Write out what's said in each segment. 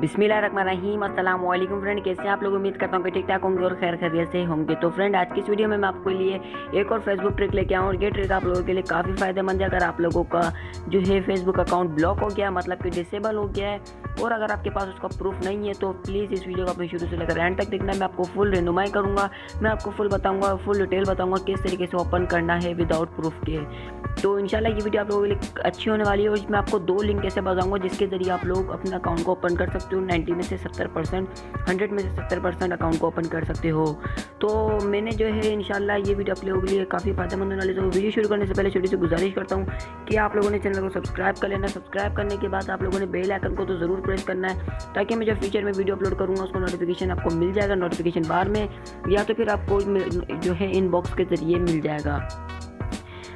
बिस्मिल्लाहिर्रहमानिर्रहीम। अस्सलाम वालेकुम फ्रेंड, कैसे हैं आप लोग? उम्मीद करता हूँ कि ठीक ठाक होंगे और खैर खैरियत से होंगे। तो फ्रेंड, आज की इस वीडियो में मैं आपके लिए एक और फेसबुक ट्रिक लेके आऊँ और ये ट्रिक आप लोगों के लिए काफ़ी फ़ायदेमंद है। अगर आप लोगों का जो है फेसबुक अकाउंट ब्लॉक हो गया, मतलब कि डिसेबल हो गया है, और अगर आपके पास उसका प्रूफ नहीं है, तो प्लीज़ इस वीडियो को अपने शुरू से लेकर एंड तक देखना। मैं आपको फुल रहनुमाई करूँगा, मैं आपको फुल बताऊँगा, फुल डिटेल बताऊँगा किस तरीके से ओपन करना है विदाउट प्रूफ के। तो इंशाल्लाह ये वीडियो आप लोगों के लिए अच्छी होने वाली है। और इसमें आपको 2 लिंक ऐसे बताऊँगा जिसके ज़रिए आप लोग अपने अकाउंट को ओपन कर सकते हो। 90 में से 70%, 100 में से 70% अकाउंट को ओपन कर सकते हो। तो मैंने जो है इंशाल्लाह ये वीडियो आप लोगों के लिए काफ़ी फ़ायदेमंद होने वाली है। तो वीडियो शुरू करने से पहले छोटी सी गुजारिश करता हूँ कि आप लोगों ने चैनल को सब्सक्राइब कर लेना। सब्सक्राइब करने के बाद आप लोगों ने बेल आइकन को तो ज़रूर प्रेस करना है, ताकि मैं जब फ्यूचर में वीडियो अपलोड करूँगा उसको नोटिफिकेशन आपको मिल जाएगा नोटिफिकेशन बार में, या तो फिर आपको जो है इनबॉक्स के ज़रिए मिल जाएगा।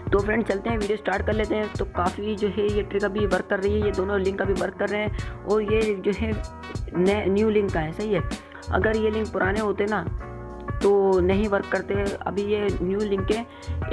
तो फ्रेंड, चलते हैं, वीडियो स्टार्ट कर लेते हैं। तो काफ़ी जो है ये ट्रिक अभी वर्क कर रही है, ये दोनों लिंक अभी वर्क कर रहे हैं, और ये जो है न्यू लिंक का है, सही है। अगर ये लिंक पुराने होते ना तो नहीं वर्क करते। अभी ये न्यू लिंक है,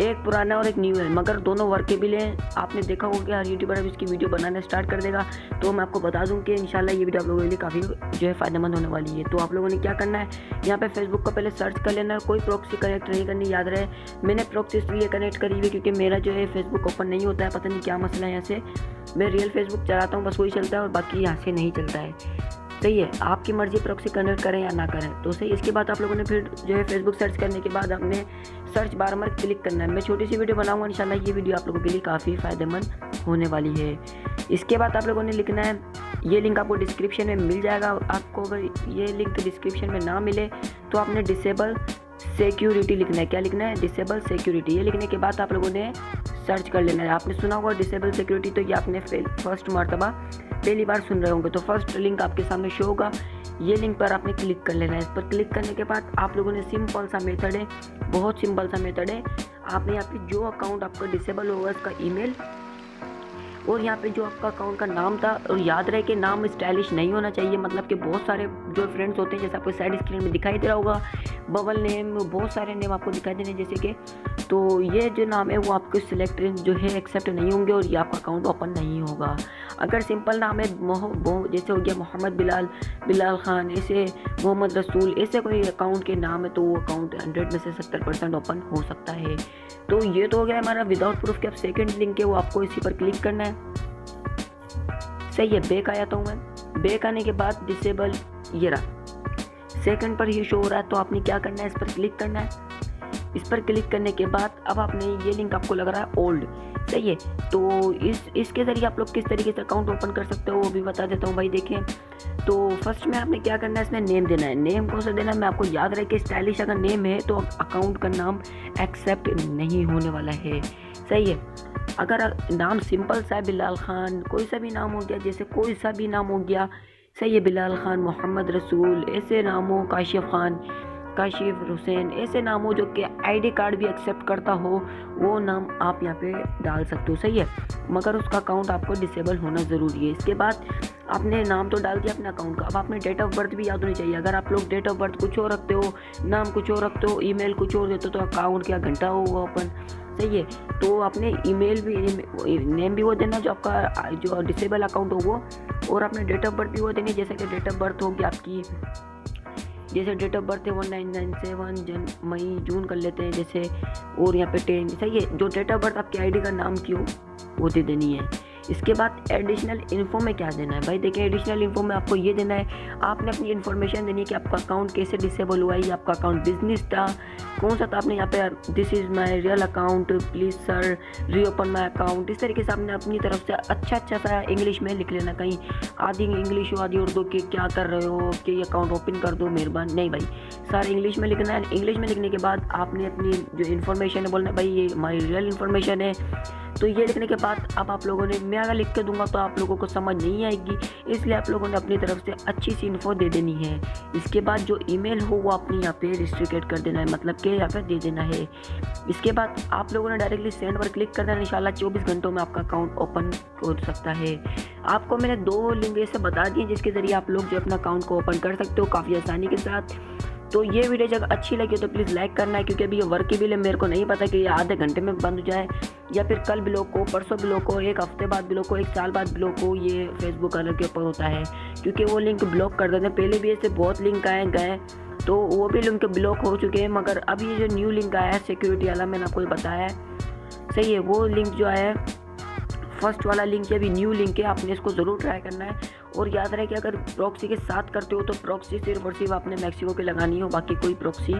एक पुराना और एक न्यू है, मगर दोनों वर्केबल हैं। आपने देखा होगा कि हर यूट्यूबर अब इसकी वीडियो बनाना स्टार्ट कर देगा। तो मैं आपको बता दूं कि इंशाल्लाह ये वीडियो आप लोगों के लिए काफ़ी जो है फ़ायदेमंद होने वाली है। तो आप लोगों ने क्या करना है, यहाँ पे फेसबुक को पहले सर्च कर लेना है। कोई प्रॉक्सी कनेक्ट नहीं करनी, याद रहे। मैंने प्रॉक्सी इसलिए कनेक्ट करी हुई क्योंकि मेरा जो है फेसबुक ओपन नहीं होता है, पता नहीं क्या मसला है। यहाँ से मैं रियल फेसबुक चलाता हूँ, बस वही चलता है, और बाकी यहाँ से नहीं चलता है। सही है, आपकी मर्ज़ी प्रॉक्सी कनेक्ट करें या ना करें, तो सही। इसके बाद आप लोगों ने फिर जो है फेसबुक सर्च करने के बाद आपने सर्च बार में क्लिक करना है। मैं छोटी सी वीडियो बनाऊंगा, इंशाल्लाह ये वीडियो आप लोगों के लिए काफ़ी फ़ायदेमंद होने वाली है। इसके बाद आप लोगों ने लिखना है, ये लिंक आपको डिस्क्रिप्शन में मिल जाएगा। आपको अगर ये लिंक डिस्क्रिप्शन में ना मिले तो आपने डिसेबल सिक्योरिटी लिखना है। क्या लिखना है? Disable security. ये लिखने के बाद आप लोगों ने सर्च कर लेना है। आपने सुना होगा डिसेबल सिक्योरिटी, तो ये आपने फर्स्ट मरतबा पहली बार सुन रहे होंगे। तो फर्स्ट लिंक आपके सामने शो होगा, ये लिंक पर आपने क्लिक कर लेना है। इस पर क्लिक करने के बाद आप लोगों ने सिंपल सा मेथड है, बहुत सिंपल सा मेथड है। आपने यहाँ पे जो अकाउंट आपका डिसेबल होगा उसका ईमेल, और यहाँ पे जो आपका अकाउंट का नाम था, और याद रहे कि नाम स्टाइलिश नहीं होना चाहिए। मतलब कि बहुत सारे जो फ्रेंड्स होते हैं, जैसे आपको साइड स्क्रीन में दिखाई दे रहा होगा बबल नेम, बहुत सारे नेम आपको दिखाई दे रहे हैं जैसे कि, तो ये जो नाम है वो आपके सिलेक्ट जो है एक्सेप्ट नहीं होंगे, और ये आपका अकाउंट ओपन नहीं होगा। अगर सिंपल नाम है जैसे हो गया मोहम्मद बिलाल खान, ऐसे मोहम्मद रसूल, ऐसे कोई अकाउंट के नाम है, तो वो अकाउंट 100 में से 70% ओपन हो सकता है। तो ये तो हो गया हमारा विदाउट प्रूफ के। अब सेकंड लिंक है, वो आपको इसी पर क्लिक करना है। सही है, बैक आया तो मैं, बैक आने के बाद डिसेबल ये रहा, सेकंड पर ही शो हो रहा है। तो आपने क्या करना है, इस पर क्लिक करना है। इस पर क्लिक करने के बाद अब आपने ये लिंक आपको लग रहा है ओल्ड, सही है। तो इसके ज़रिए आप लोग किस तरीके से अकाउंट ओपन कर सकते हो वो भी बता देता हूँ भाई। देखें, तो फर्स्ट में आपने क्या करना है, इसमें नेम देना है। नेम कौन सा देना है, मैं आपको याद रहे कि स्टाइलिश अगर नेम है तो अकाउंट का नाम एक्सेप्ट नहीं होने वाला है, सही है। अगर नाम सिंपल सा है, बिलाल खान, कोई सा भी नाम हो गया, जैसे कोई सा भी नाम हो गया, सही है, बिलाल खान, मोहम्मद रसूल, ऐसे नाम हो, काशिफ खान, काशिफ हुसैन, ऐसे नाम हो जो कि आईडी कार्ड भी एक्सेप्ट करता हो, वो नाम आप यहाँ पे डाल सकते हो, सही है। मगर उसका अकाउंट आपको डिसेबल होना ज़रूरी है। इसके बाद आपने नाम तो डाल दिया अपने अकाउंट का, अब आपने डेट ऑफ बर्थ भी याद होनी चाहिए। अगर आप लोग डेट ऑफ बर्थ कुछ और रखते हो, नाम कुछ और रखते हो, ईमेल कुछ और देते हो, तो अकाउंट क्या घंटा होगा ओपन, सही है। तो आपने ईमेल भी, नेम भी वो देना जो आपका जो डिसेबल अकाउंट हो वो, और आपने डेट ऑफ बर्थ भी वो देनी। जैसे कि डेट ऑफ बर्थ होगी आपकी, जैसे डेट ऑफ बर्थ है 1997 मई जून कर लेते हैं जैसे, और यहाँ पे 10, सही है। जो डेट ऑफ बर्थ आपकी आईडी का नाम की हो वो दे देनी है। इसके बाद एडिशनल इन्फो में क्या देना है भाई? देखिए, एडिशनल इन्फो में आपको ये देना है, आपने अपनी इन्फॉर्मेशन देनी है कि आपका अकाउंट कैसे डिसेबल हुआ है, या आपका अकाउंट बिजनेस था, कौन सा था। आपने यहाँ पे this is my real account, please sir reopen my account, इस तरीके से आपने अपनी तरफ से अच्छा सा इंग्लिश में लिख लेना। कहीं आधी इंग्लिश हो आधी उर्दू कि क्या कर रहे हो, कि ये अकाउंट ओपन कर दो मेहरबानी, नहीं भाई, सारा इंग्लिश में लिखना है। इंग्लिश में लिखने के बाद आपने अपनी जो इन्फॉर्मेशन है बोलना है, भाई ये हमारी रियल इन्फॉर्मेशन है। तो ये लिखने के बाद अब आप लोगों ने, मैं अगर लिख के दूंगा तो आप लोगों को समझ नहीं आएगी, इसलिए आप लोगों ने अपनी तरफ से अच्छी सी इन्फो दे देनी है। इसके बाद जो ईमेल हो वो आपने यहाँ पे रिस्ट्रिक्ट कर देना है, मतलब कि यहाँ पे दे देना है। इसके बाद आप लोगों ने डायरेक्टली सेंड पर क्लिक कर देना। इंशाल्लाह 24 घंटों में आपका अकाउंट ओपन हो सकता है। आपको मैंने 2 लिंक ऐसे बता दिए जिसके ज़रिए आप लोग जो अपना अकाउंट को ओपन कर सकते हो काफ़ी आसानी के साथ। तो ये वीडियो अगर अच्छी लगी तो प्लीज़ लाइक करना है, क्योंकि अभी ये वर्केबल है, मेरे को नहीं पता कि ये आधे घंटे में बंद हो जाए या फिर कल ब्लॉक हो, परसों ब्लॉक हो, एक हफ्ते बाद ब्लॉक हो, एक साल बाद ब्लॉक हो। ये फेसबुक अलग के ऊपर होता है, क्योंकि वो लिंक ब्लॉक कर देते हैं। पहले भी ऐसे बहुत लिंक आए गए तो वो भी लिंक ब्लॉक हो चुके हैं, मगर अब ये जो न्यू लिंक आया है सिक्योरिटी वाला, मैंने आपको बताया है, सही है। वो लिंक जो आया है फर्स्ट वाला लिंक है, अभी न्यू लिंक है, आपने इसको ज़रूर ट्राई करना है। और याद रहे कि अगर प्रॉक्सी के साथ करते हो तो प्रॉक्सी सिर्फ और सिर्फ आपने मैक्सिको की लगानी हो, बाकी कोई प्रॉक्सी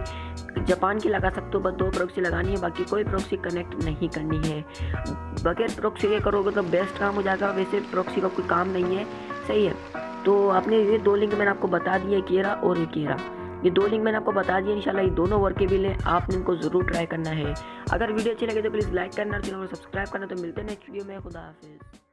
जापान की लगा सकते हो, बस 2 प्रॉक्सी लगानी है, बाकी कोई प्रॉक्सी कनेक्ट नहीं करनी है। बगैर प्रॉक्सी के करोगे तो बेस्ट काम हो जाएगा, वैसे प्रॉक्सी का कोई काम नहीं है, सही है। तो आपने ये 2 लिंक मैंने आपको बता दिए, केरा और केरा, ये 2 लिंक मैंने आपको बता दिए। इंशाल्लाह ये दोनों वर्केबल हैं, आपने इनको ज़रूर ट्राई करना है। अगर वीडियो अच्छी लगे तो प्लीज़ लाइक करना और चैनल को सब्सक्राइब करना। तो मिलते हैं नेक्स्ट वीडियो में, खुदा हाफिज़।